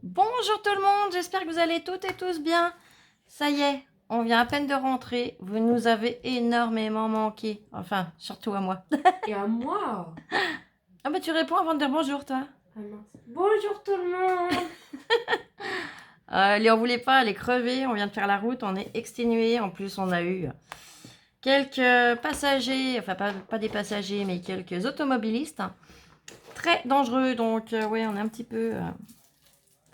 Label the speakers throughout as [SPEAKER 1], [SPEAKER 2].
[SPEAKER 1] Bonjour tout le monde, j'espère que vous allez toutes et tous bien. Ça y est, on vient à peine de rentrer. Vous nous avez énormément manqué. Enfin, surtout à moi.
[SPEAKER 2] Et à moi.
[SPEAKER 1] Ah bah tu réponds avant de dire bonjour toi.
[SPEAKER 2] Ah mince. Bonjour tout le monde.
[SPEAKER 1] Elle en voulait pas, elle est crevée, on vient de faire la route, on est exténué. En plus on a eu quelques passagers, enfin pas des passagers mais quelques automobilistes. Très dangereux, donc ouais on est un petit peu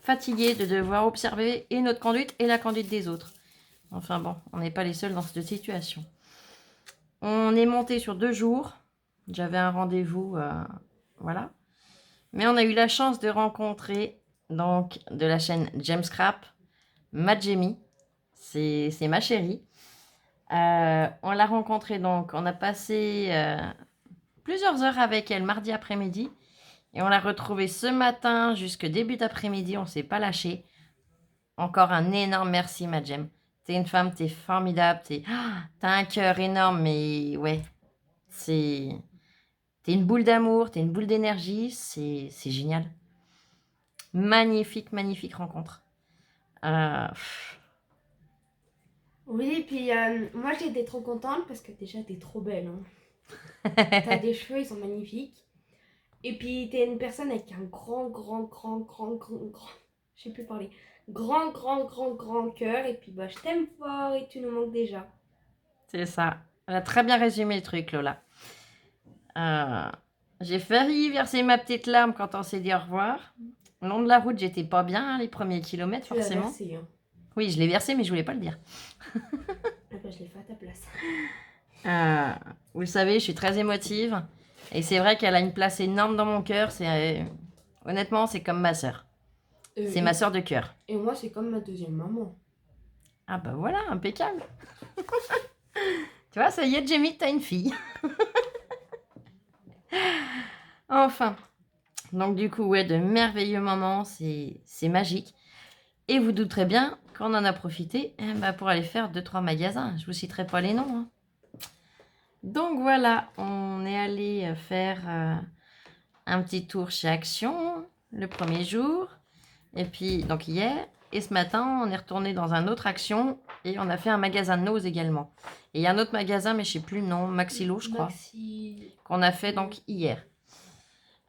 [SPEAKER 1] fatigué de devoir observer et notre conduite et la conduite des autres. Enfin bon, on n'est pas les seuls dans cette situation. On est monté sur 2 jours. J'avais un rendez-vous, voilà. Mais on a eu la chance de rencontrer, donc, de la chaîne James Scrap, Madjemi. C'est ma chérie. On l'a rencontrée, donc, on a passé plusieurs heures avec elle mardi après-midi. Et on l'a retrouvée ce matin jusque début d'après-midi. On ne s'est pas lâché. Encore un énorme merci, Madjem. T'es une femme, t'es formidable. T'as un cœur énorme, mais ouais, c'est... T'es une boule d'amour, t'es une boule d'énergie, c'est génial. Magnifique, magnifique rencontre. Euh,
[SPEAKER 2] Oui, et puis moi j'étais trop contente parce que déjà t'es trop belle. Hein. T'as des cheveux, ils sont magnifiques. Et puis t'es une personne avec un grand, je sais plus parler. Grand cœur. Et puis bah je t'aime fort et tu nous manques déjà.
[SPEAKER 1] c'est ça. Elle a très bien résumé le truc, Lola. J'ai failli verser ma petite larme quand on s'est dit au revoir. Le long de la route, j'étais pas bien, hein, les premiers kilomètres,
[SPEAKER 2] Tu l'as
[SPEAKER 1] forcément.
[SPEAKER 2] versé, hein.
[SPEAKER 1] Oui, je l'ai versé, mais je voulais pas le dire.
[SPEAKER 2] Ah bah je l'ai fait à ta place.
[SPEAKER 1] Euh, vous le savez, je suis très émotive. Et c'est vrai qu'elle a une place énorme dans mon cœur. Honnêtement, c'est comme ma sœur. C'est ma sœur de cœur.
[SPEAKER 2] Et moi c'est comme ma deuxième maman.
[SPEAKER 1] Ah bah voilà, impeccable. Tu vois, ça y est, Jamie, t'as une fille. Enfin. Donc du coup, ouais, de merveilleux moments, c'est magique. Et vous douterez bien qu'on en a profité pour aller faire 2-3 magasins. Je vous citerai pas les noms. Hein. Donc voilà, on est allé faire un petit tour chez Action le premier jour. Et puis, donc hier. Et ce matin, on est retourné dans un autre Action et on a fait un magasin de Nose également. Et il y a un autre magasin, mais je sais plus le nom, Maxilo, je crois, qu'on a fait donc hier.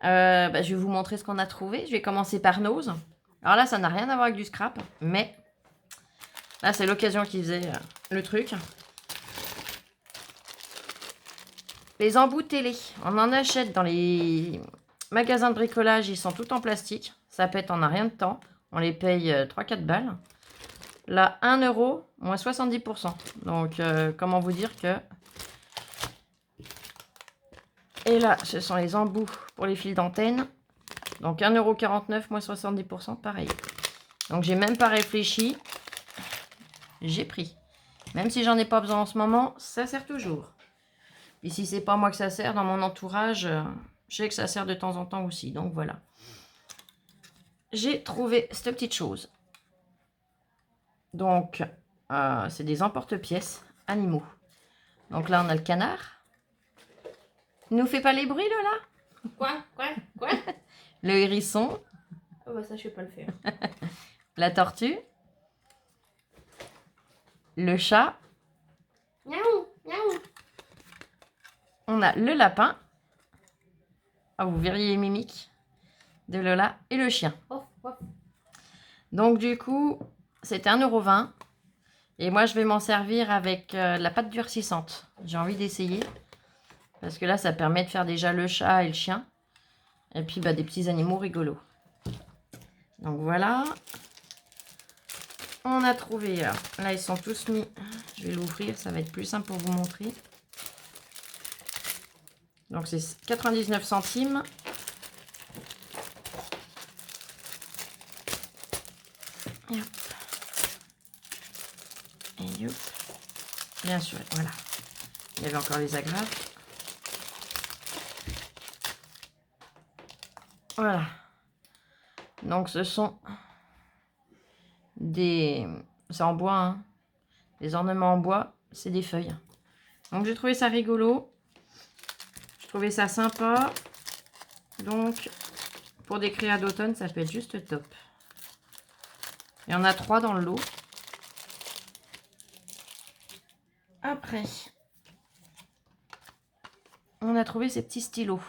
[SPEAKER 1] Je vais vous montrer ce qu'on a trouvé. Je vais commencer par Nose. Alors là, ça n'a rien à voir avec du scrap, mais là, c'est l'occasion qui faisait le truc. Les embouts télé, on en achète dans les magasins de bricolage, ils sont tout en plastique. Ça pète en un rien de temps. On les paye 3-4 balles. Là, 1 euro, moins 70%. Donc, comment vous dire que... Et là, ce sont les embouts pour les fils d'antenne. Donc, 1,49 €, moins 70%, pareil. Donc, j'ai même pas réfléchi. J'ai pris. Même si j'en ai pas besoin en ce moment, ça sert toujours. Et si c'est pas moi que ça sert, dans mon entourage, je sais que ça sert de temps en temps aussi. Donc, voilà. J'ai trouvé cette petite chose. Donc, c'est des emporte-pièces animaux. Donc là, on a le canard. Nous fait pas les bruits, Lola?
[SPEAKER 2] Quoi?
[SPEAKER 1] Le hérisson.
[SPEAKER 2] Ah bah ça je sais pas le faire.
[SPEAKER 1] La tortue. Le chat.
[SPEAKER 2] Miaou, miaou.
[SPEAKER 1] On a le lapin. Ah, vous verriez les mimiques de Lola. Et le chien.
[SPEAKER 2] Oh, oh.
[SPEAKER 1] Donc, du coup, c'était 1,20 €. Et moi, je vais m'en servir avec la pâte durcissante. J'ai envie d'essayer. Parce que là, ça permet de faire déjà le chat et le chien. Et puis, des petits animaux rigolos. Donc, voilà. On a trouvé... là, ils sont tous mis... Je vais l'ouvrir, ça va être plus simple pour vous montrer. Donc, c'est 99 centimes. Et hop. Et hop. Bien sûr, voilà. Il y avait encore les agrafes. Voilà. Donc, ce sont des... C'est en bois, hein. Les ornements en bois, c'est des feuilles. Donc, j'ai trouvé ça rigolo. Je trouvais ça sympa. Donc, pour des créas d'automne, ça peut être juste top. Il y en a 3 dans le lot. Après, on a trouvé ces petits stylos.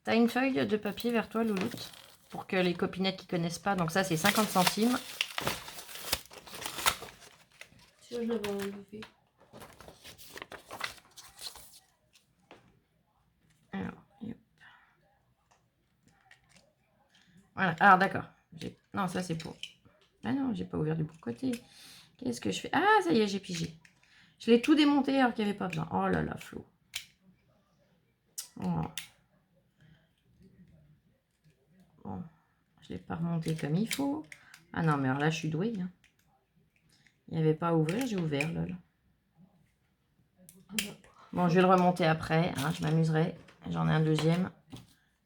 [SPEAKER 1] T'as une feuille de papier vers toi, Louloute, pour que les copinettes qui connaissent pas. Donc ça, c'est 50 centimes.
[SPEAKER 2] Si je l'avais enlevé.
[SPEAKER 1] Alors, hop. Voilà. Alors, d'accord. Non, ça, c'est pour... Ah non, j'ai pas ouvert du bon côté. Qu'est-ce que je fais? Ah, ça y est, j'ai pigé. Je l'ai tout démonté alors qu'il n'y avait pas besoin. Oh là là, Flo. Oh. Bon, je ne l'ai pas remonté comme il faut. Ah non, mais alors là, je suis douée. Hein. Il n'y avait pas à ouvrir, j'ai ouvert, lol. Bon, je vais le remonter après. Hein, je m'amuserai. J'en ai un deuxième.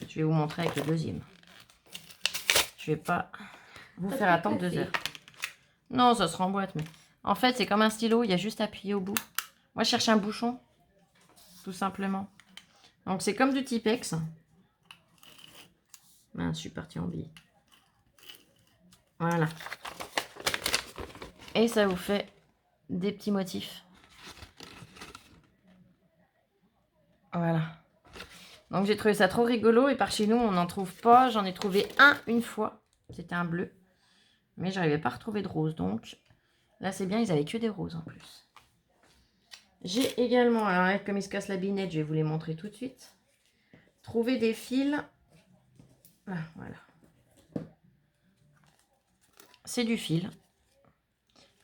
[SPEAKER 1] Je vais vous montrer avec le deuxième. Je vais pas vous faire attendre 2 heures. Non, ça se remboîte, mais... En fait, c'est comme un stylo, il y a juste à appuyer au bout. Moi, je cherche un bouchon, tout simplement. Donc, c'est comme du Tipex. Mince, je suis partie en bille. Voilà. Et ça vous fait des petits motifs. Voilà. Donc, j'ai trouvé ça trop rigolo. Et par chez nous, on n'en trouve pas. J'en ai trouvé un une fois. C'était un bleu. Mais j'arrivais pas à retrouver de rose. Donc, là, c'est bien. Ils avaient que des roses en plus. J'ai également, alors là, comme ils se cassent la binette, je vais vous les montrer tout de suite. Trouver des fils. Ah, voilà. C'est du fil.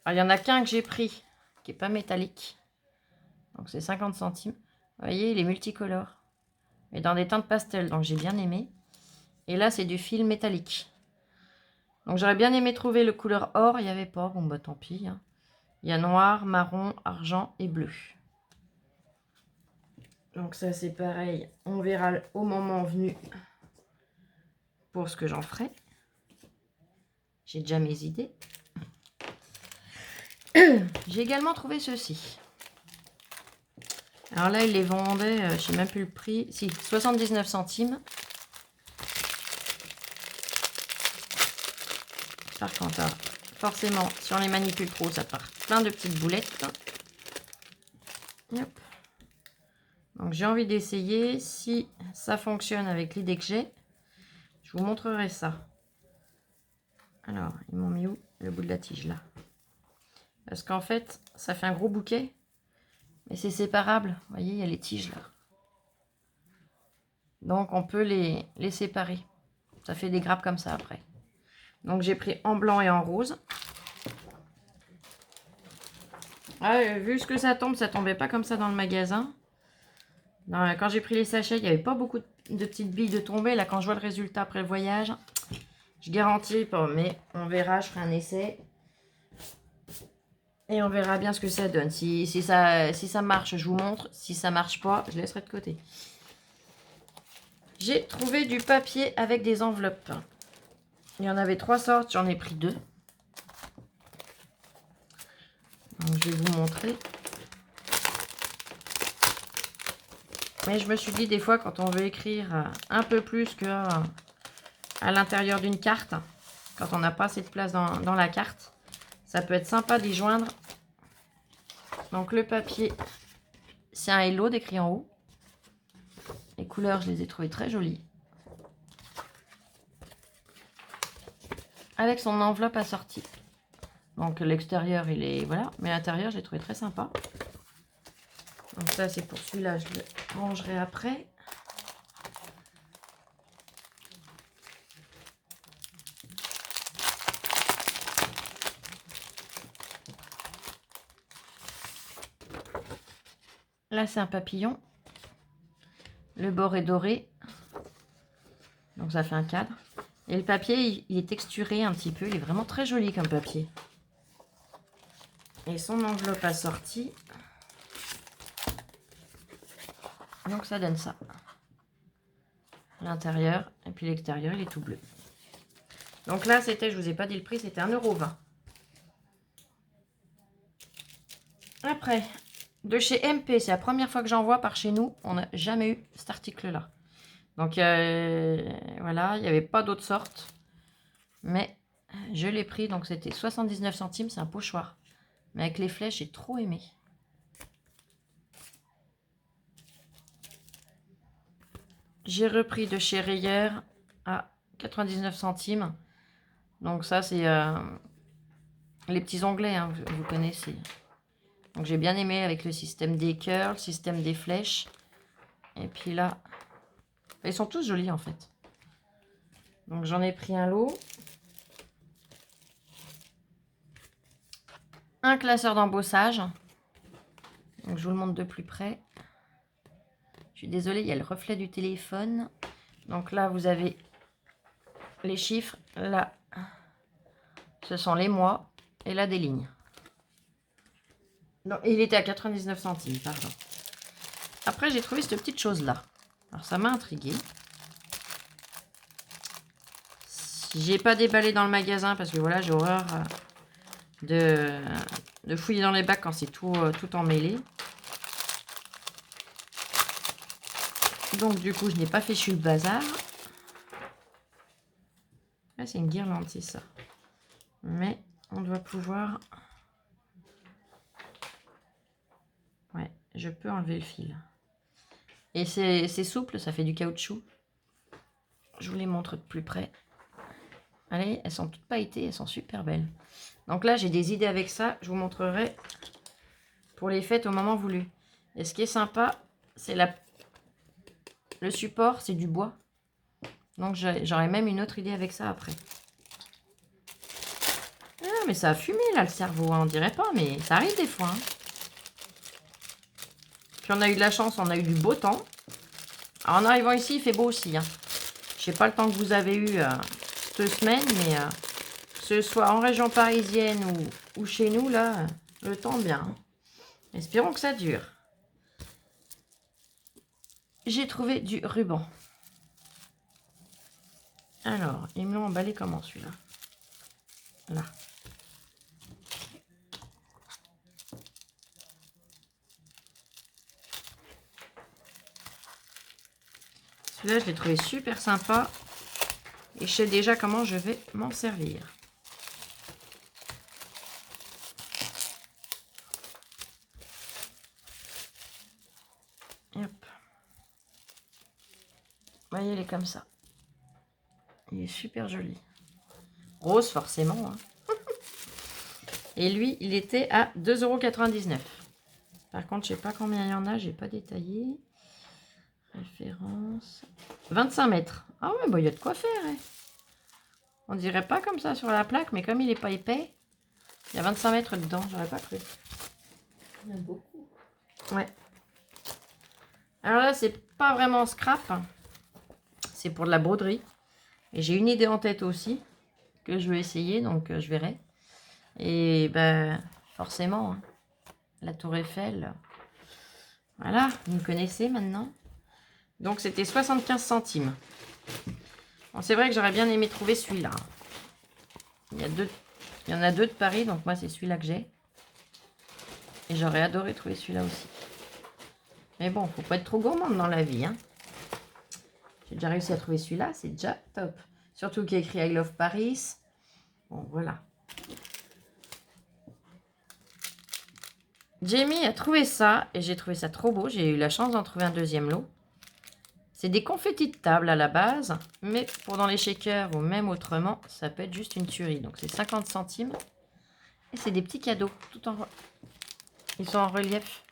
[SPEAKER 1] Alors, il y en a qu'un que j'ai pris qui n'est pas métallique. Donc, c'est 50 centimes. Vous voyez, il est multicolore. Mais dans des teintes pastel, donc j'ai bien aimé. Et là, c'est du fil métallique. Donc, j'aurais bien aimé trouver le couleur or. Il n'y avait pas. Bon, bah tant pis. Hein. Il y a noir, marron, argent et bleu. Donc, ça, c'est pareil. On verra au moment venu pour ce que j'en ferai. J'ai déjà mes idées. J'ai également trouvé ceci. Alors là, ils les vendaient, je ne sais même plus le prix. Si, 79 centimes. Par contre, alors, forcément, si on les manipule trop, ça part plein de petites boulettes. Hop. Donc j'ai envie d'essayer. Si ça fonctionne avec l'idée que j'ai, je vous montrerai ça. Alors, ils m'ont mis où? Le bout de la tige là. Parce qu'en fait, ça fait un gros bouquet. Mais c'est séparable. Vous voyez, il y a les tiges là. Donc on peut les séparer. Ça fait des grappes comme ça après. Donc j'ai pris en blanc et en rose. Ah, vu ce que ça tombe, ça tombait pas comme ça dans le magasin. Non, quand j'ai pris les sachets, il n'y avait pas beaucoup de petites billes de tomber. Là, quand je vois le résultat après le voyage, je garantis pas. Mais on verra, je ferai un essai. Et on verra bien ce que ça donne. Si ça marche, je vous montre. Si ça marche pas, je laisserai de côté. J'ai trouvé du papier avec des enveloppes. Il y en avait 3 sortes, j'en ai pris 2. Donc, je vais vous montrer. Mais je me suis dit, des fois, quand on veut écrire un peu plus que à l'intérieur d'une carte, quand on n'a pas assez de place dans la carte, ça peut être sympa d'y joindre. Donc, le papier, c'est un Hello décrit en haut. Les couleurs, je les ai trouvées très jolies. Avec son enveloppe assortie. Donc, l'extérieur, il est... Voilà. Mais l'intérieur, je l'ai trouvé très sympa. Donc, ça, c'est pour celui-là. Je le rangerai après. Là, c'est un papillon. Le bord est doré. Donc, ça fait un cadre. Et le papier, il est texturé un petit peu. Il est vraiment très joli comme papier. Et son enveloppe assortie. Donc, ça donne ça. L'intérieur. Et puis, l'extérieur, il est tout bleu. Donc là, c'était, je vous ai pas dit le prix, c'était 1,20 €. Après, de chez MP, c'est la première fois que j'en vois par chez nous. On n'a jamais eu cet article-là. Donc voilà, il n'y avait pas d'autres sortes. Mais Je l'ai pris, donc c'était 79 centimes, c'est un pochoir. Mais avec les flèches, j'ai trop aimé. J'ai repris de chez Rayer à 99 centimes. Donc ça, c'est les petits onglets, hein, vous connaissez. Donc j'ai bien aimé avec le système des curls, le système des flèches. Et puis là, ils sont tous jolis en fait. Donc j'en ai pris un lot. Un classeur d'embossage. Donc je vous le montre de plus près. Je suis désolée, il y a le reflet du téléphone. Donc là, vous avez les chiffres. Là, ce sont les mois. Et là, des lignes. Non, il était à 99 centimes, pardon. Après, j'ai trouvé cette petite chose-là. Alors, ça m'a intriguée. J'ai pas déballé dans le magasin parce que voilà, j'ai horreur de fouiller dans les bacs quand c'est tout emmêlé. Donc, du coup, je n'ai pas fait le bazar. Là, c'est une guirlande, c'est ça. Mais on doit pouvoir... Ouais, je peux enlever le fil. Et c'est souple, ça fait du caoutchouc. Je vous les montre de plus près. Allez, elles sont toutes pailletées, elles sont super belles. Donc là, j'ai des idées avec ça. Je vous montrerai pour les fêtes au moment voulu. Et ce qui est sympa, c'est le support, c'est du bois. Donc j'aurai même une autre idée avec ça après. Ah, mais ça a fumé là le cerveau, hein. On dirait pas, mais ça arrive des fois. Hein. Puis on a eu de la chance, on a eu du beau temps. Alors en arrivant ici, il fait beau aussi. Hein. Je sais pas le temps que vous avez eu cette semaine, mais que ce soit en région parisienne ou chez nous, là, le temps bien. Espérons que ça dure. J'ai trouvé du ruban. Alors, ils me l'ont emballé comment celui-là? Là. Celui-là, je l'ai trouvé super sympa. Et je sais déjà comment je vais m'en servir. Et hop. Vous voyez, il est comme ça. Il est super joli. Rose, forcément. Hein. Et lui, il était à 2,99 €. Par contre, je sais pas combien il y en a. J'ai pas détaillé. Référence. 25 mètres. Ah ouais, bah, il y a de quoi faire. Hein. On dirait pas comme ça sur la plaque, mais comme il est pas épais, il y a 25 mètres dedans. J'aurais pas cru.
[SPEAKER 2] Il y en a beaucoup.
[SPEAKER 1] Ouais. Alors là, c'est pas vraiment scrap. C'est pour de la broderie. Et j'ai une idée en tête aussi que je vais essayer, donc je verrai. Et ben, forcément, hein, la Tour Eiffel. Voilà, vous me connaissez maintenant. Donc c'était 75 centimes. Bon, c'est vrai que j'aurais bien aimé trouver celui-là. Il y en a deux de Paris, donc moi c'est celui-là que j'ai. Et j'aurais adoré trouver celui-là aussi. Mais bon, faut pas être trop gourmande dans la vie. Hein. J'ai déjà réussi à trouver celui-là, c'est déjà top. Surtout qu'il y a écrit I Love Paris. Bon, voilà. Jamie a trouvé ça et j'ai trouvé ça trop beau. J'ai eu la chance d'en trouver un deuxième lot. C'est des confettis de table à la base, mais pour dans les shakers ou même autrement, ça peut être juste une tuerie. Donc c'est 50 centimes. Et c'est des petits cadeaux. Ils sont en relief.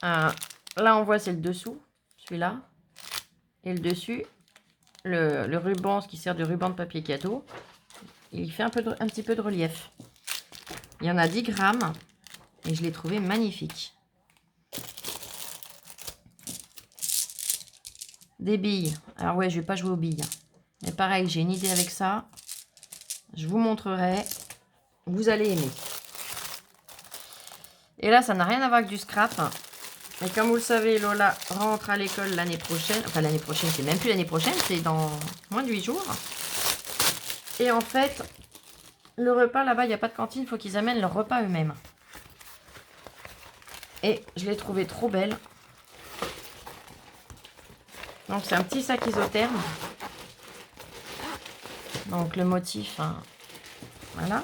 [SPEAKER 1] Là, on voit, c'est le dessous, celui-là. Et le dessus, le ruban, ce qui sert de ruban de papier cadeau, il fait un petit peu de relief. Il y en a 10 grammes. Et je l'ai trouvé magnifique. Des billes. Alors ouais, je vais pas jouer aux billes. Mais pareil, j'ai une idée avec ça. Je vous montrerai. Vous allez aimer. Et là, ça n'a rien à voir avec du scrap. Mais comme vous le savez, Lola rentre à l'école l'année prochaine. Enfin, l'année prochaine, c'est même plus l'année prochaine. C'est dans moins de 8 jours. Et en fait, le repas, là-bas, il n'y a pas de cantine. Il faut qu'ils amènent leur repas eux-mêmes. Et je l'ai trouvée trop belle. Donc c'est un petit sac isotherme. Donc le motif, hein, voilà.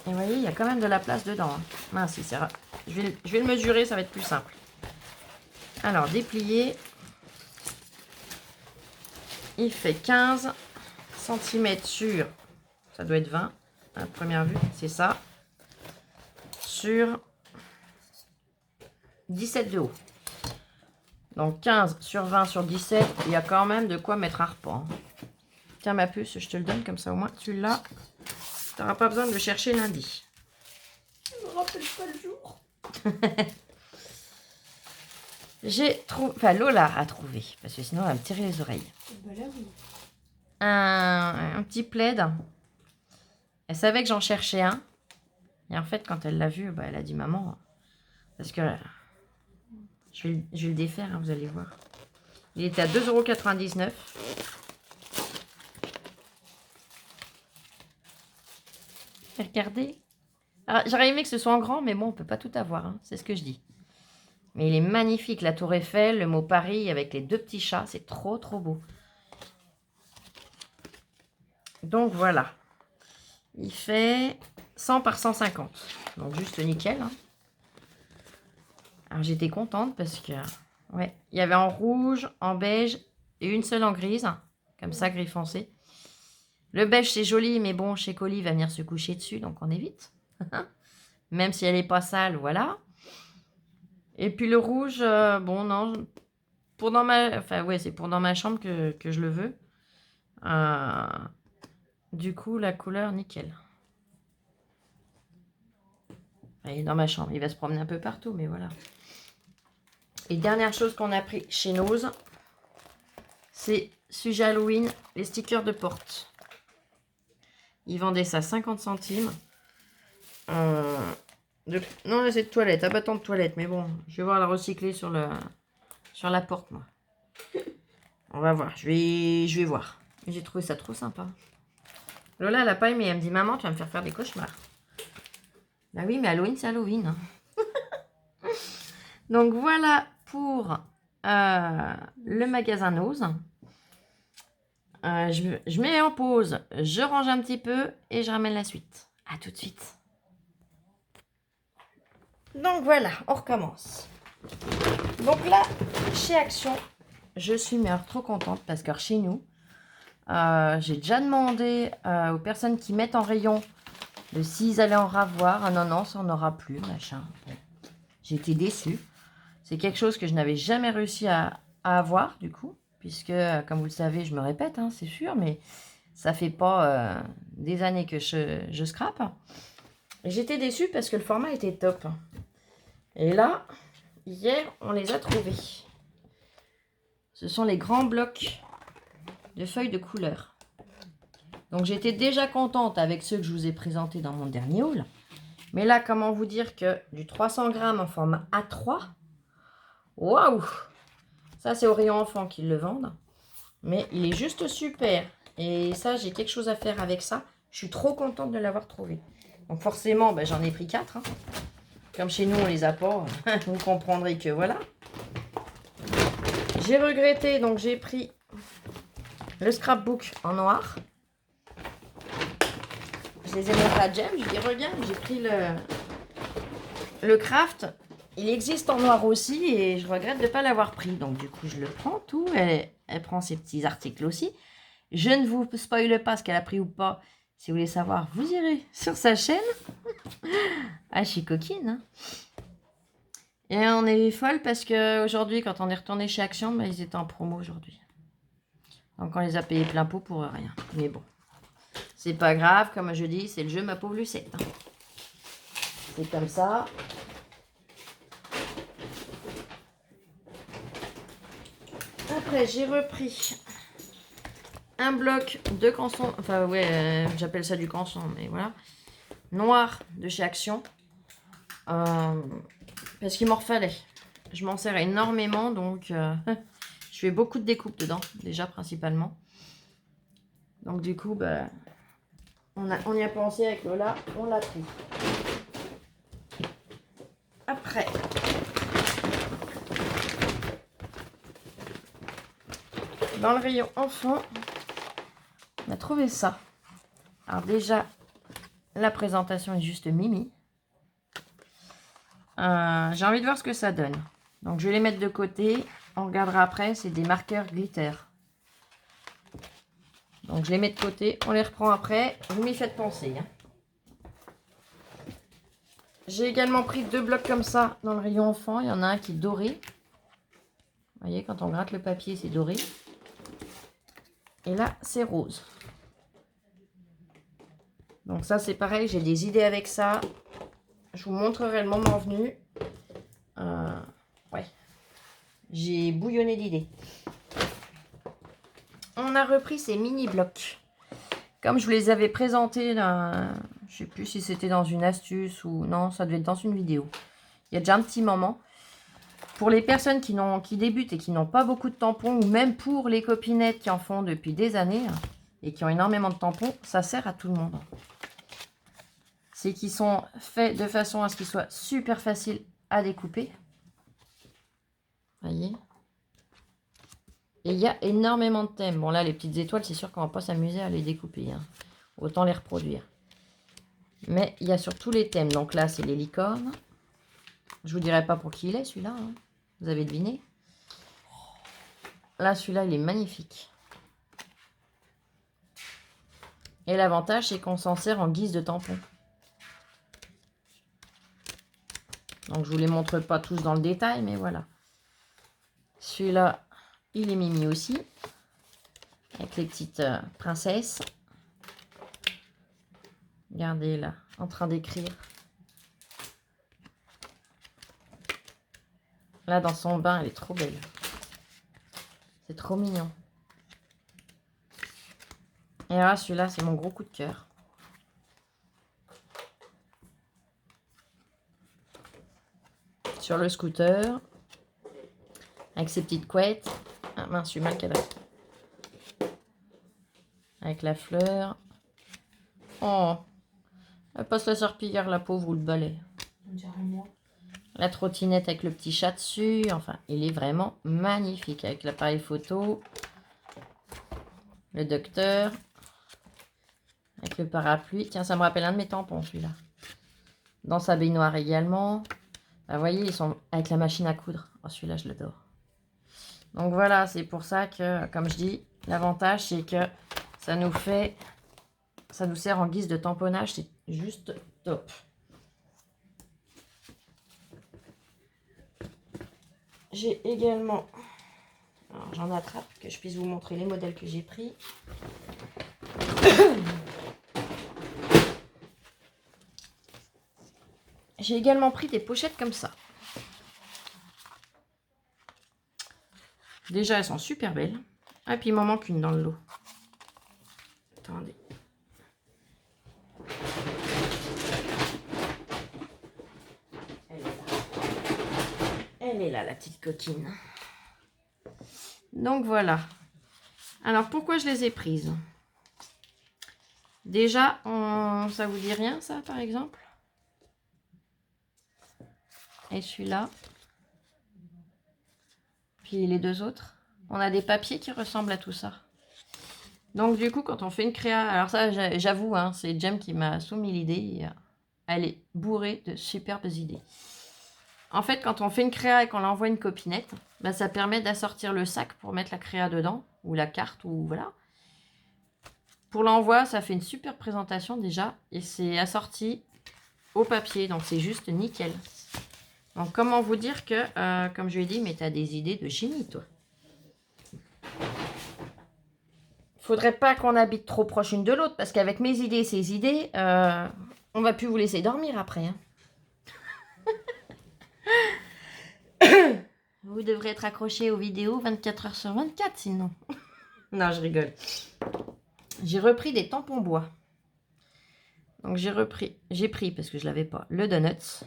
[SPEAKER 1] Et vous voyez, il y a quand même de la place dedans. Hein. Mince, si c'est je vais le mesurer, ça va être plus simple. Alors, déplier. Il fait 15 cm sur, ça doit être 20 à première vue, c'est ça, sur 17 de haut. Donc 15 sur 20 sur 17, il y a quand même de quoi mettre un repas. Tiens ma puce, je te le donne comme ça au moins tu l'as. Tu n'auras pas besoin de le chercher lundi.
[SPEAKER 2] Je me rappelle pas le jour.
[SPEAKER 1] J'ai trouvé, enfin Lola a trouvé, parce que sinon elle va me tirer les oreilles.
[SPEAKER 2] Bah là, oui.
[SPEAKER 1] Un petit plaid. Elle savait que j'en cherchais un. Et en fait, quand elle l'a vu, bah, elle a dit maman, parce que je vais le défaire, hein, vous allez voir. Il était à 2,99 €. Regardez. J'aurais aimé que ce soit en grand, mais bon, on peut pas tout avoir, hein, c'est ce que je dis. Mais il est magnifique, la tour Eiffel, le mot Paris avec les 2 petits chats, c'est trop trop beau. Donc voilà. Il fait 100 par 150. Donc juste nickel. Hein. Alors j'étais contente parce que ouais, il y avait en rouge, en beige et une seule en grise. Comme ça, gris foncé. Le beige c'est joli, mais bon, chez Colis va venir se coucher dessus, donc on évite. Même si elle n'est pas sale, voilà. Et puis le rouge, bon non, pour dans ma, enfin ouais, c'est pour dans ma chambre que je le veux. Du coup, la couleur nickel. Il est dans ma chambre, il va se promener un peu partout, mais voilà. Et dernière chose qu'on a pris chez Nose, c'est sujet Halloween, les stickers de porte. Ils vendaient ça 50 centimes. Non, c'est de toilette, abattant de toilette, mais bon, je vais voir la recycler sur la porte, moi. On va voir, je vais voir. J'ai trouvé ça trop sympa. Lola, elle a pas aimé, elle me dit, maman, tu vas me faire des cauchemars. Bah oui, mais Halloween, c'est Halloween. Hein. Donc voilà pour le magasin Nose. Je mets en pause, je range un petit peu et je ramène la suite. À tout de suite. Donc voilà, on recommence. Donc là, chez Action, je suis trop contente parce que chez nous, j'ai déjà demandé aux personnes qui mettent en rayon de s'ils allaient en ravoir. Ah non, non, ça n'en aura plus, machin. Bon. J'ai été déçue. C'est quelque chose que je n'avais jamais réussi à avoir, du coup. Puisque, comme vous le savez, je me répète, hein, c'est sûr, mais ça fait pas des années que je scrape. J'étais déçue parce que le format était top. Et là, hier, on les a trouvés. Ce sont les grands blocs de feuilles de couleur. Donc, j'étais déjà contente avec ceux que je vous ai présentés dans mon dernier haul. Mais là, comment vous dire que du 300 grammes en format A3, waouh! Ça, c'est au rayon enfant qu'ils le vendent. Mais il est juste super. Et ça, j'ai quelque chose à faire avec ça. Je suis trop contente de l'avoir trouvé. Donc forcément, ben, j'en ai pris 4. Hein. Comme chez nous, on les a pas. Vous comprendrez que voilà. J'ai regretté, donc j'ai pris le scrapbook en noir. Je les ai montrés à Jem. Je lui ai dit, regarde, j'ai pris le craft. Il existe en noir aussi et je regrette de ne pas l'avoir pris. Donc du coup, je le prends tout. Elle prend ses petits articles aussi. Je ne vous spoile pas ce qu'elle a pris ou pas. Si vous voulez savoir, vous irez sur sa chaîne. Ah, je suis coquine. Hein. Et on est folle parce qu'aujourd'hui, quand on est retourné chez Action, bah, ils étaient en promo aujourd'hui. Donc on les a payés plein pot pour rien. Mais bon, c'est pas grave. Comme je dis, c'est le jeu, ma pauvre Lucette. Hein. C'est comme ça. Après, j'ai repris un bloc de canson. Enfin, ouais, j'appelle ça du canson, mais voilà. Noir de chez Action. Parce qu'il m'en refallait. Je m'en sers énormément, donc je fais beaucoup de découpes dedans, déjà principalement. Donc du coup, bah, on y a pensé avec Lola, on l'a pris. Après, dans le rayon enfant, On a trouvé ça. Alors déjà, la présentation est juste mimi. J'ai envie de voir ce que ça donne. Donc je vais les mettre de côté. On regardera après, c'est des marqueurs glitter. Donc je les mets de côté, on les reprend après. Vous m'y faites penser. Hein. J'ai également pris 2 blocs comme ça dans le rayon enfant. Il y en a un qui est doré. Vous voyez, quand on gratte le papier, c'est doré. Et là, c'est rose. Donc ça, c'est pareil, j'ai des idées avec ça. Je vous montrerai le moment venu. Ouais. J'ai bouillonné d'idées. On a repris ces mini-blocs. Comme je vous les avais présentés, là, je ne sais plus si c'était dans une astuce ou... Non, ça devait être dans une vidéo. Il y a déjà un petit moment. Pour les personnes qui débutent et qui n'ont pas beaucoup de tampons, ou même pour les copinettes qui en font depuis des années et qui ont énormément de tampons, ça sert à tout le monde. C'est qu'ils sont faits de façon à ce qu'ils soient super faciles à découper. Vous voyez ? Et il y a énormément de thèmes. Bon là, les petites étoiles, c'est sûr qu'on ne va pas s'amuser à les découper. Hein. Autant les reproduire. Mais il y a surtout les thèmes. Donc là, c'est les licornes. Je vous dirai pas pour qui il est, celui-là. Hein. Vous avez deviné. Là, celui-là, il est magnifique. Et l'avantage, c'est qu'on s'en sert en guise de tampon. Donc, je vous les montre pas tous dans le détail, mais voilà. Celui-là, il est mimi aussi. Avec les petites princesses. Regardez là, en train d'écrire. Là, dans son bain, elle est trop belle. C'est trop mignon. Et là, celui-là, c'est mon gros coup de cœur. Sur le scooter. Avec ses petites couettes. Ah mince, je suis mal cadrée. Avec la fleur. Oh, elle passe la serpillière, la pauvre, ou le balai.
[SPEAKER 2] On dirait moi.
[SPEAKER 1] La trottinette avec le petit chat dessus. Enfin, il est vraiment magnifique. Avec l'appareil photo. Le docteur. Avec le parapluie. Tiens, ça me rappelle un de mes tampons, celui-là. Dans sa baignoire également. Bah, vous voyez, ils sont avec la machine à coudre. Oh, celui-là, je l'adore. Donc voilà, c'est pour ça que, comme je dis, l'avantage, c'est que ça nous sert en guise de tamponnage. C'est juste top. J'ai également... Alors, j'en attrape, que je puisse vous montrer les modèles que j'ai pris. J'ai également pris des pochettes comme ça. Déjà, elles sont super belles. Ah, puis il m'en manque une dans le lot. Attendez. Elle est là, la petite coquine. Donc voilà. Alors, pourquoi je les ai prises? Déjà, ça vous dit rien, ça, par exemple? Et celui-là. Puis les 2 autres. On a des papiers qui ressemblent à tout ça. Donc du coup, quand on fait une créa... Alors ça, j'avoue, hein, c'est Jem qui m'a soumis l'idée. Elle est bourrée de superbes idées. En fait, quand on fait une créa et qu'on l'envoie une copinette, bah, ça permet d'assortir le sac pour mettre la créa dedans. Ou la carte, ou voilà. Pour l'envoi, ça fait une super présentation déjà. Et c'est assorti au papier. Donc c'est juste nickel. Donc, comment vous dire que, comme je lui ai dit, mais tu as des idées de génie, toi. Faudrait pas qu'on habite trop proche une de l'autre, parce qu'avec mes idées et ses idées, on va plus vous laisser dormir après. Hein. Vous devrez être accroché aux vidéos 24 heures sur 24, sinon. Non, je rigole. J'ai repris des tampons bois. Donc, j'ai pris, parce que je l'avais pas, le Donuts.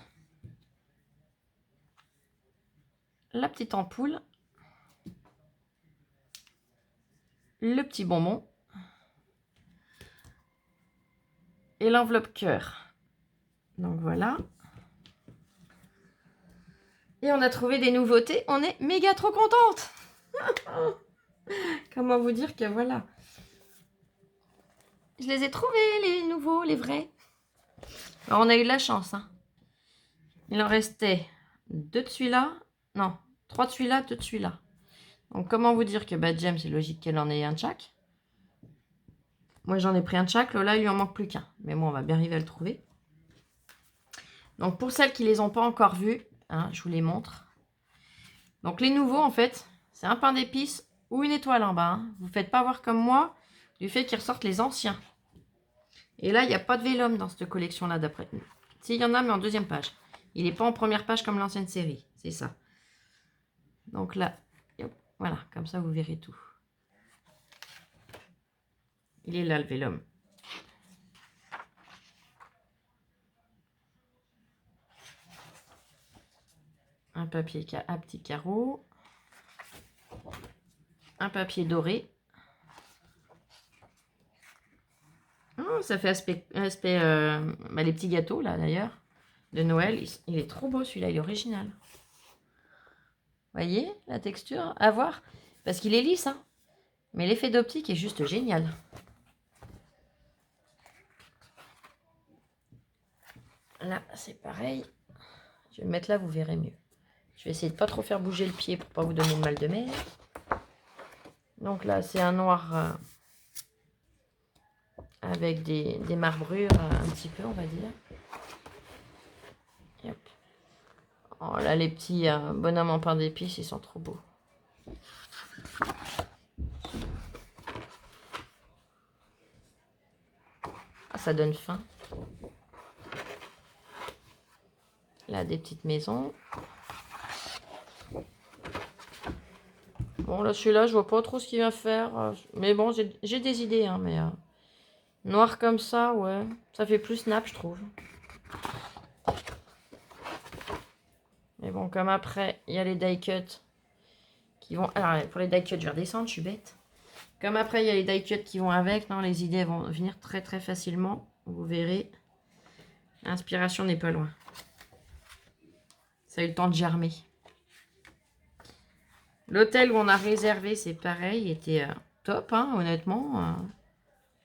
[SPEAKER 1] La petite ampoule, le petit bonbon et l'enveloppe cœur. Donc voilà. Et on a trouvé des nouveautés. On est méga trop contente. Comment vous dire que voilà. Je les ai trouvés, les nouveaux, les vrais. Alors, on a eu de la chance. Hein. Il en restait 2 de celui-là. Non, 3 de celui-là, 2 de celui-là. Donc, comment vous dire que Jem, c'est logique qu'elle en ait un de chaque. Moi, j'en ai pris un de chaque. Lola, il lui en manque plus qu'un. Mais bon, on va bien arriver à le trouver. Donc, pour celles qui ne les ont pas encore vus, hein, je vous les montre. Donc, les nouveaux, en fait, c'est un pain d'épices ou une étoile en bas. Hein. Vous ne faites pas voir comme moi du fait qu'ils ressortent les anciens. Et là, il n'y a pas de vélum dans cette collection-là, d'après nous. Si, il y en a, mais en 2e page. Il n'est pas en première page comme l'ancienne série. C'est ça. Donc là, hop, voilà, comme ça, vous verrez tout. Il est là, le vélum. Un papier à petits carreaux. Un papier doré. Oh, ça fait aspect les petits gâteaux, là, d'ailleurs, de Noël. Il est trop beau, celui-là, il est original. Voyez la texture? À voir. Parce qu'il est lisse, hein. Mais l'effet d'optique est juste génial. Là, c'est pareil. Je vais le mettre là, vous verrez mieux. Je vais essayer de ne pas trop faire bouger le pied pour ne pas vous donner de mal de mer. Donc là, c'est un noir avec des marbrures un petit peu, on va dire. Et hop. Oh là, les petits bonhommes en pain d'épices, ils sont trop beaux. Ah, ça donne faim. Là, des petites maisons. Bon, là, celui-là, je vois pas trop ce qu'il va faire. Mais bon, j'ai des idées, hein, mais... noir comme ça, ouais. Ça fait plus snap, je trouve. Mais bon, comme après, il y a les die cuts qui vont... Alors, pour les die cuts, je vais redescendre, je suis bête. Comme après, il y a les die cuts qui vont avec. Non, les idées vont venir très, très facilement. Vous verrez. L'inspiration n'est pas loin. Ça a eu le temps de germer. L'hôtel où on a réservé, c'est pareil. Il était top, hein, honnêtement.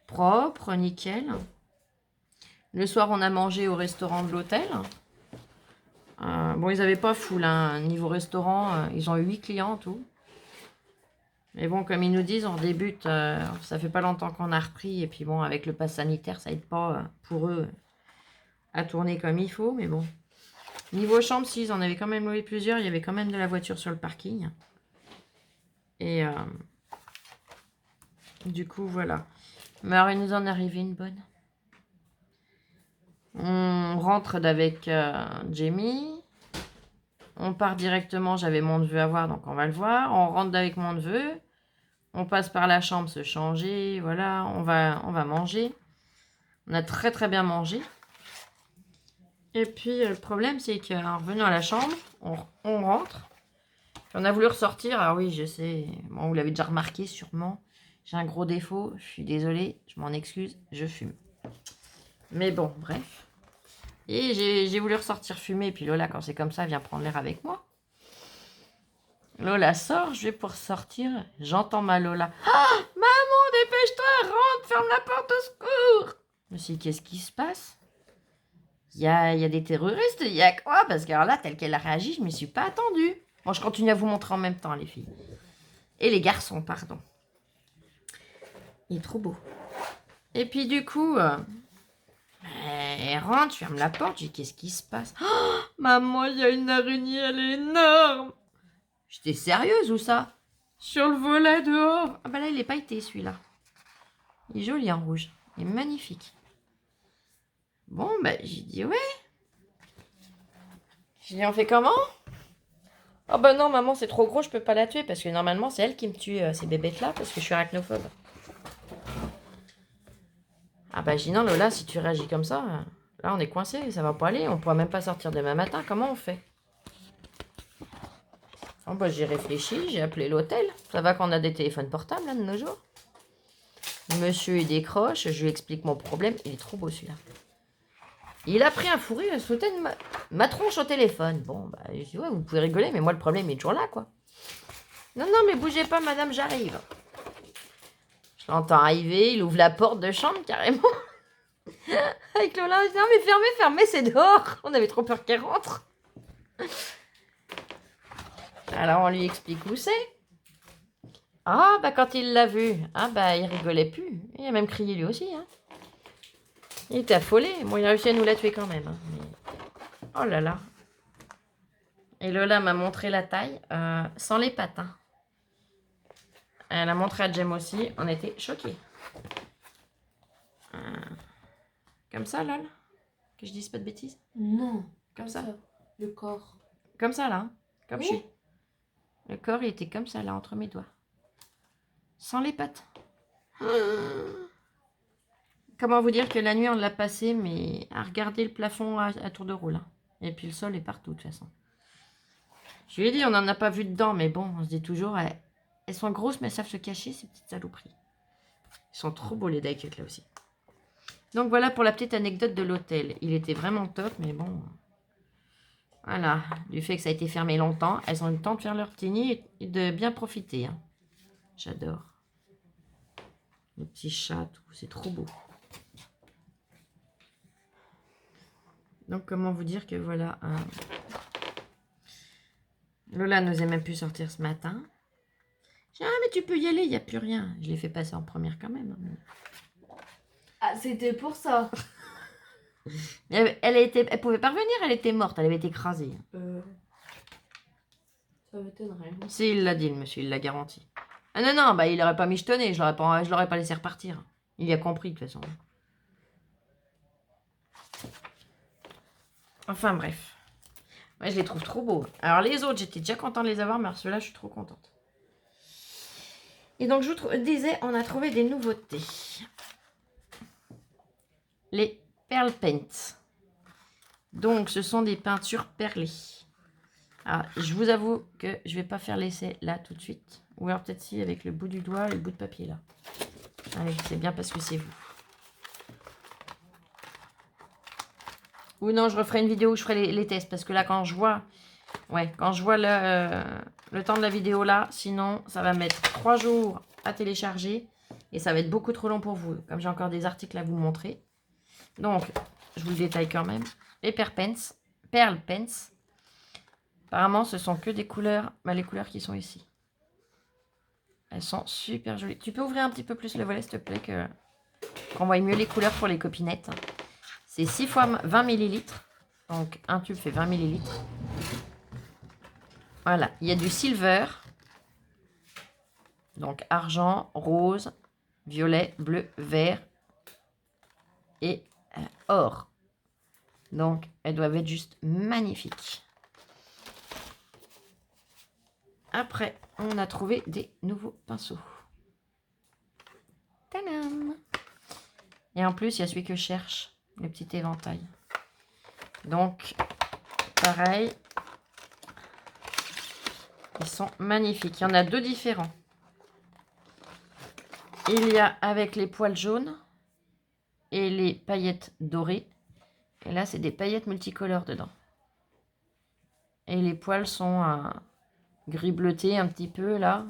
[SPEAKER 1] Propre, nickel. Le soir, on a mangé au restaurant de l'hôtel. Bon, ils n'avaient pas full, hein. Niveau restaurant, ils ont eu 8 clients en tout. Mais bon, comme ils nous disent, on débute, ça fait pas longtemps qu'on a repris. Et puis bon, avec le pass sanitaire, ça aide pas pour eux à tourner comme il faut. Mais bon. Niveau chambre, si, ils en avaient quand même loué plusieurs. Il y avait quand même de la voiture sur le parking. Et du coup, voilà. Mais alors, il nous en est arrivé une bonne. On rentre avec Jamie. On part directement, j'avais mon neveu à voir, donc on va le voir. On rentre avec mon neveu. On passe par la chambre se changer. Voilà, on va manger. On a très très bien mangé. Et puis le problème, c'est qu'en revenant à la chambre, on rentre. Puis on a voulu ressortir. Alors oui, je sais, bon, vous l'avez déjà remarqué sûrement. J'ai un gros défaut, je suis désolée, je m'en excuse, je fume. Mais bon, bref. Et j'ai voulu ressortir fumer, puis Lola, quand c'est comme ça, vient prendre l'air avec moi. Lola sort, je vais pour sortir, j'entends ma Lola. Ah, maman, dépêche-toi, rentre, ferme la porte au secours. Je me suis dit, qu'est-ce qui se passe? Il y a des terroristes, il y a quoi? Parce que alors là, tel qu'elle a réagi, je ne m'y suis pas attendue. Bon, je continue à vous montrer en même temps, les filles. Et les garçons, pardon. Il est trop beau. Et puis du coup, elle rentre, je ferme la porte, je dis qu'est-ce qui se passe? Oh, maman, il y a une araignée, elle est énorme. J'étais sérieuse ou ça? Sur le volet dehors. Ah bah là, il est pailleté celui-là. Il est joli en rouge. Il est magnifique. Bon, bah j'ai dit ouais. J'ai dit on fait comment? Oh bah non, maman, c'est trop gros, je peux pas la tuer parce que normalement, c'est elle qui me tue ces bébêtes-là parce que je suis arachnophobe. Ah bah j'ai dit non Lola, si tu réagis comme ça, là on est coincé, ça va pas aller, on pourra même pas sortir demain matin, comment on fait? Oh bah j'ai réfléchi, j'ai appelé l'hôtel, ça va qu'on a des téléphones portables là de nos jours. Monsieur il décroche, je lui explique mon problème, il est trop beau celui-là. Il a pris un fou rire, il se foutait de ma tronche au téléphone. Bon bah je dis ouais vous pouvez rigoler mais moi le problème est toujours là quoi. Non non mais bougez pas madame, j'arrive. Je l'entends arriver, il ouvre la porte de chambre carrément. Avec Lola, il dit non mais fermez, fermez, c'est dehors. On avait trop peur qu'elle rentre. Alors on lui explique où c'est. Ah bah quand il l'a vu, ah bah il rigolait plus. Il a même crié lui aussi. Hein. Il était affolé. Bon, il a réussi à nous la tuer quand même. Hein. Mais... oh là là. Et Lola m'a montré la taille sans les pattes. Hein. Elle a montré à Jem aussi. On était choqués. Comme ça, Lol. Que je dise pas de bêtises.
[SPEAKER 2] Non.
[SPEAKER 1] Comme ça.
[SPEAKER 2] Le corps.
[SPEAKER 1] Comme ça, là. Hein. Comme
[SPEAKER 2] Oui.
[SPEAKER 1] chez. Le corps, il était comme ça, là, entre mes doigts. Sans les pattes. Comment vous dire que la nuit, on l'a passé, mais à regarder le plafond à tour de rôle. Hein. Et puis le sol est partout, de toute façon. Je lui ai dit, on n'en a pas vu dedans, mais bon, on se dit toujours, elles sont grosses, mais elles savent se cacher, ces petites saloperies. Ils sont trop beaux, les die-cuts, là aussi. Donc voilà pour la petite anecdote de l'hôtel. Il était vraiment top, mais bon... voilà, du fait que ça a été fermé longtemps, elles ont eu le temps de faire leur petit nid et de bien profiter. Hein. J'adore. Les petits chats, tout, c'est trop beau. Donc comment vous dire que voilà... Lola n'osait même plus sortir ce matin. J'ai dit, ah mais tu peux y aller, il n'y a plus rien. Je l'ai fait passer en première quand même.
[SPEAKER 2] Ah, c'était pour ça.
[SPEAKER 1] Elle pouvait pas revenir, elle était morte, elle avait été écrasée.
[SPEAKER 2] Ça m'étonnerait.
[SPEAKER 1] Si, il l'a dit, le monsieur, il l'a garanti. Ah non, non, bah il aurait pas michetonné, je l'aurais pas laissé repartir. Il y a compris de toute façon. Enfin bref. Moi, je les trouve trop beaux. Alors les autres, j'étais déjà contente de les avoir, mais ceux-là, je suis trop contente. Et donc, je vous disais, on a trouvé des nouveautés. Les Pearl Paints. Donc, ce sont des peintures perlées. Alors, je vous avoue que je vais pas faire l'essai là tout de suite. Ou alors peut-être si avec le bout du doigt et le bout de papier là. Allez, c'est bien parce que c'est vous. Ou non, je referai une vidéo où je ferai les tests. Parce que là, quand je vois... ouais, quand je vois le temps de la vidéo là, sinon, ça va mettre 3 jours à télécharger. Et ça va être beaucoup trop long pour vous. Comme j'ai encore des articles à vous montrer. Donc, je vous le détaille quand même. Les Pearl Paints. Apparemment, ce sont que des couleurs, les couleurs qui sont ici. Elles sont super jolies. Tu peux ouvrir un petit peu plus le volet, s'il te plaît, qu'on voit mieux les couleurs pour les copinettes. C'est 6 x 20 ml. Donc, un tube fait 20 ml. Voilà, il y a du silver. Donc, argent, rose, violet, bleu, vert et or. Donc, elles doivent être juste magnifiques. Après, on a trouvé des nouveaux pinceaux. Tadam! Et en plus, il y a celui que je cherche, le petit éventail. Donc, pareil. Ils sont magnifiques. Il y en a 2 différents. Il y a avec les poils jaunes et les paillettes dorées. Et là, c'est des paillettes multicolores dedans. Et les poils sont gris bleuté un petit peu là.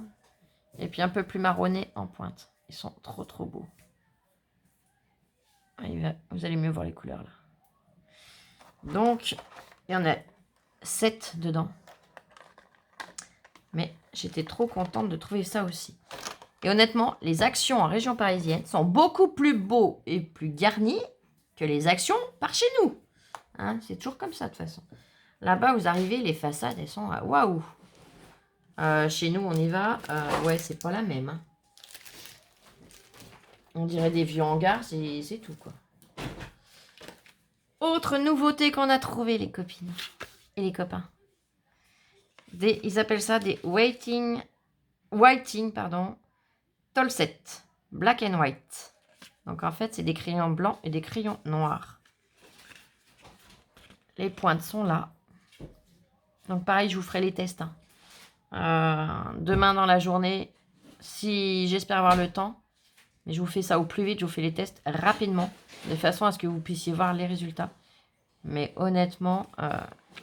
[SPEAKER 1] Et puis un peu plus marronné en pointe. Ils sont trop trop beaux. Vous allez mieux voir les couleurs là. Donc, il y en a 7 dedans. Mais j'étais trop contente de trouver ça aussi. Et honnêtement, les actions en région parisienne sont beaucoup plus beaux et plus garnis que les actions par chez nous. Hein, c'est toujours comme ça de toute façon. Là-bas, vous arrivez, les façades, elles sont waouh. Chez nous, on y va. Ouais, c'est pas la même. Hein. On dirait des vieux hangars, c'est tout quoi. Autre nouveauté qu'on a trouvé, les copines et les copains. Ils appellent ça des whiting Tolset, black and white. Donc en fait, c'est des crayons blancs et des crayons noirs. Les pointes sont là. Donc pareil, je vous ferai les tests. Hein. Demain dans la journée, si j'espère avoir le temps. Mais je vous fais ça au plus vite, je vous fais les tests rapidement. De façon à ce que vous puissiez voir les résultats. Mais honnêtement,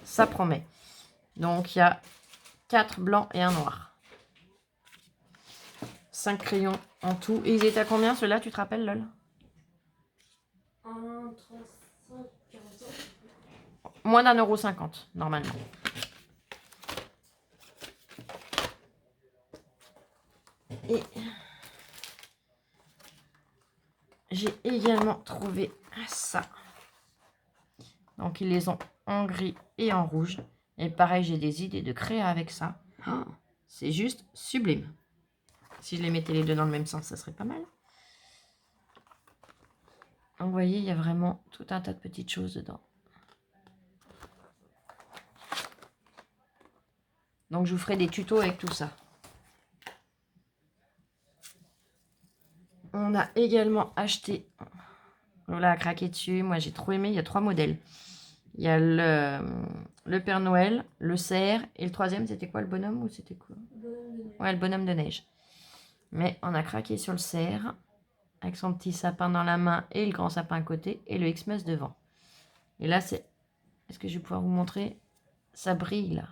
[SPEAKER 1] ça promet. Donc il y a 4 blancs et un noir. 5 crayons En tout. Et ils étaient à combien ceux-là, tu te rappelles, lol?
[SPEAKER 2] 1,35 45.
[SPEAKER 1] Moins d'1,50 €, normalement. Et j'ai également trouvé ça. Donc, ils les ont en gris et en rouge. Et pareil, j'ai des idées de créa avec ça. Oh, c'est juste sublime. Si je les mettais les deux dans le même sens, ça serait pas mal. Donc, vous voyez, il y a vraiment tout un tas de petites choses dedans. Donc, je vous ferai des tutos avec tout ça. On a également acheté... Voilà, à craquer dessus. Moi, j'ai trop aimé. Il y a 3 modèles. Il y a le Père Noël, le cerf. Et le troisième, c'était quoi, le bonhomme ou c'était quoi? Ouais, le bonhomme de neige. Mais on a craqué sur le cerf. Avec son petit sapin dans la main et le grand sapin à côté. Et le Xmas devant. Et là, c'est... Est-ce que je vais pouvoir vous montrer? Ça brille, là.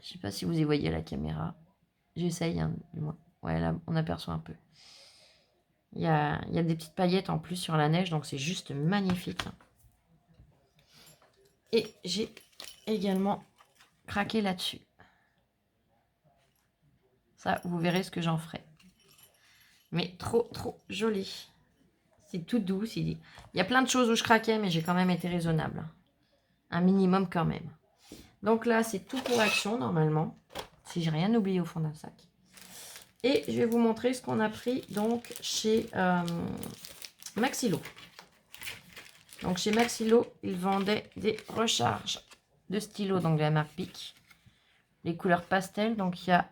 [SPEAKER 1] Je sais pas si vous y voyez à la caméra. J'essaye, hein, du moins. Ouais, là, on aperçoit un peu. Il y a des petites paillettes en plus sur la neige, donc c'est juste magnifique. Et j'ai également craqué là-dessus. Ça, vous verrez ce que j'en ferai. Mais trop, trop joli. C'est tout doux. Il y a plein de choses où je craquais, mais j'ai quand même été raisonnable. Un minimum quand même. Donc là, c'est tout pour Action, normalement. Si j'ai rien oublié au fond d'un sac. Et je vais vous montrer ce qu'on a pris donc chez Maxilo. Donc chez Maxilo, ils vendaient des recharges de stylos, donc de la marque Bic. Les couleurs pastel, donc il y a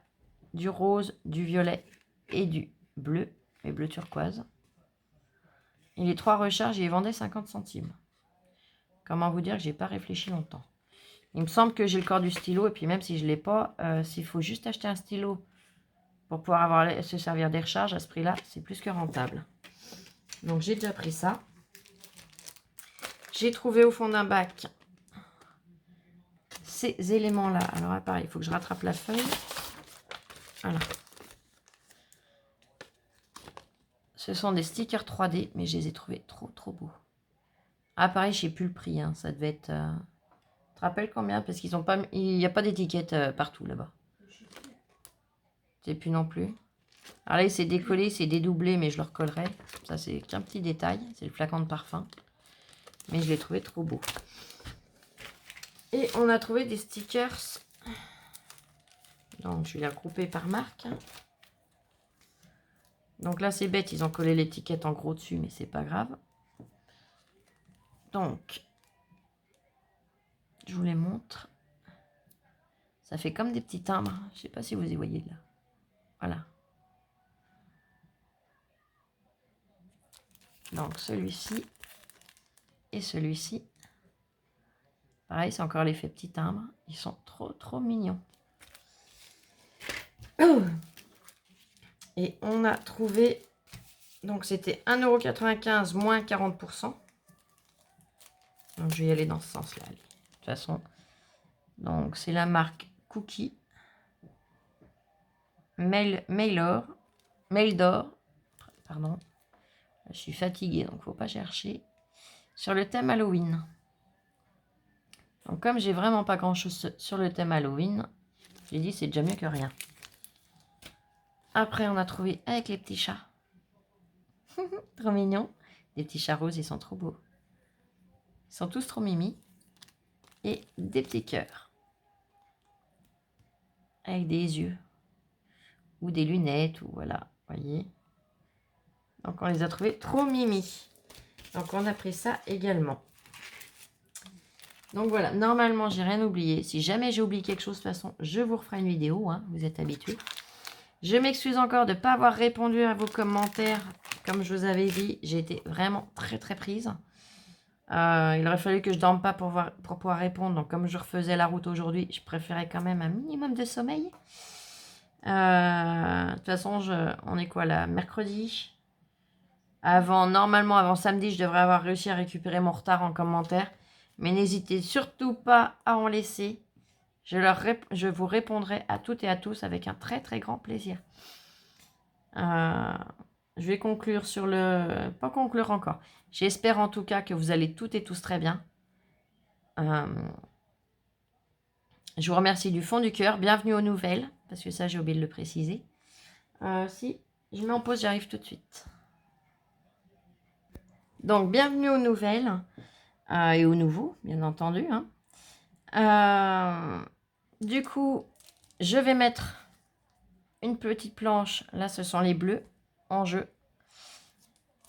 [SPEAKER 1] du rose, du violet et du bleu, et bleu turquoise. Et les 3 recharges, ils les vendaient 50 centimes. Comment vous dire que j'ai pas réfléchi longtemps. Il me semble que j'ai le corps du stylo, et puis même si je ne l'ai pas, s'il faut juste acheter un stylo pour pouvoir se servir des recharges à ce prix-là, c'est plus que rentable. Donc j'ai déjà pris ça. J'ai trouvé au fond d'un bac ces éléments-là. Alors là, pareil, il faut que je rattrape la feuille. Voilà. Ce sont des stickers 3D, mais je les ai trouvés trop, trop beaux. Ah, pareil, je sais plus le prix. Hein. Ça devait être... Tu te rappelles combien? Parce qu'ils ont pas... Il n'y a pas d'étiquette partout là-bas. Je sais plus non plus. Alors là, il s'est décollé, c'est dédoublé, mais je le recollerai. Ça, c'est qu'un petit détail. C'est le flacon de parfum. Mais je l'ai trouvé trop beau. Et on a trouvé des stickers. Donc, je vais les regrouper par marque. Donc là, c'est bête. Ils ont collé l'étiquette en gros dessus, mais c'est pas grave. Donc, je vous les montre. Ça fait comme des petits timbres. Je sais pas si vous y voyez là. Voilà. Donc, celui-ci et celui-ci. Pareil, c'est encore l'effet petit timbre. Ils sont trop, trop mignons. Oh. Et on a trouvé... Donc, c'était 1,95 € moins 40%. Donc, je vais y aller dans ce sens-là. De toute façon, donc c'est la marque Cookie. Mail d'or. Pardon. Je suis fatiguée, donc faut pas chercher. Sur le thème Halloween. Donc, comme j'ai vraiment pas grand-chose sur le thème Halloween, j'ai dit c'est déjà mieux que rien. Après, on a trouvé avec les petits chats. Trop mignons. Les petits chats roses, ils sont trop beaux. Ils sont tous trop mimi. Et des petits cœurs. Avec des yeux. Ou des lunettes, ou voilà. Voyez. Donc, on les a trouvés trop mimi. Donc, on a pris ça également. Donc, voilà. Normalement, j'ai rien oublié. Si jamais j'ai oublié quelque chose, de toute façon, je vous referai une vidéo. Hein, vous êtes habitués. Je m'excuse encore de ne pas avoir répondu à vos commentaires. Comme je vous avais dit, j'ai été vraiment très, très prise. Il aurait fallu que je ne dorme pas pour pouvoir répondre. Donc, comme je refaisais la route aujourd'hui, je préférais quand même un minimum de sommeil. De toute façon, on est quoi là? Mercredi. Normalement, avant samedi, je devrais avoir réussi à récupérer mon retard en commentaire. Mais n'hésitez surtout pas à en laisser. Je vous répondrai à toutes et à tous avec un très très grand plaisir. Je vais conclure sur le... Pas conclure encore. J'espère en tout cas que vous allez toutes et tous très bien. Je vous remercie du fond du cœur. Bienvenue aux nouvelles, parce que ça, j'ai oublié de le préciser. Si, je mets en pause, j'arrive tout de suite. Donc, bienvenue aux nouvelles et aux nouveaux, bien entendu. Du coup, je vais mettre une petite planche. Là, ce sont les bleus en jeu.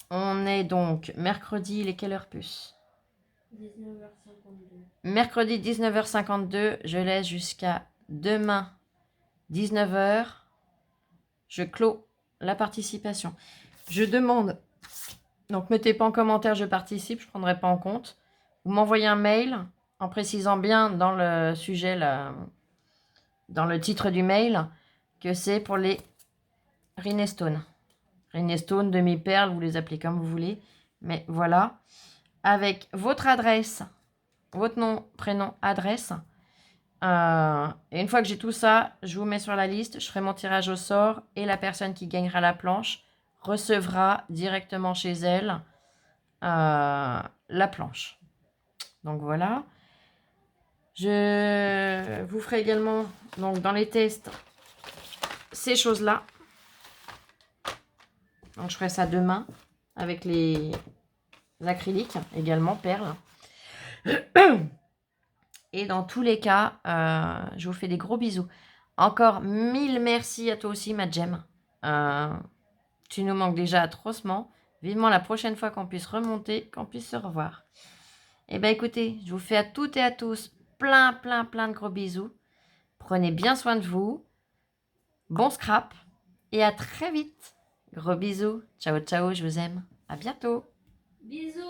[SPEAKER 1] On est donc mercredi, les quelle heure puce
[SPEAKER 2] 19h52.
[SPEAKER 1] Mercredi 19h52, je laisse jusqu'à demain 19h. Je clôt la participation. Je demande, donc mettez pas en commentaire je participe, je ne prendrai pas en compte. Vous m'envoyez un mail en précisant bien dans le sujet, dans le titre du mail, que c'est pour les Rinestone. Rinestone, demi-perle, vous les appelez comme vous voulez. Mais voilà, avec votre adresse, votre nom, prénom, adresse. Et une fois que j'ai tout ça, je vous mets sur la liste, je ferai mon tirage au sort et la personne qui gagnera la planche recevra directement chez elle la planche. Donc voilà. Je vous ferai également donc dans les tests ces choses-là. Donc je ferai ça demain avec les acryliques également, perles. Et dans tous les cas, je vous fais des gros bisous. Encore 1000 merci à toi aussi, ma Gem. Tu nous manques déjà atrocement. Vivement la prochaine fois qu'on puisse remonter, qu'on puisse se revoir. Eh bien, écoutez, je vous fais à toutes et à tous plein de gros bisous. Prenez bien soin de vous. Bon scrap. Et à très vite. Gros bisous. Ciao, ciao, je vous aime. À bientôt.
[SPEAKER 2] Bisous.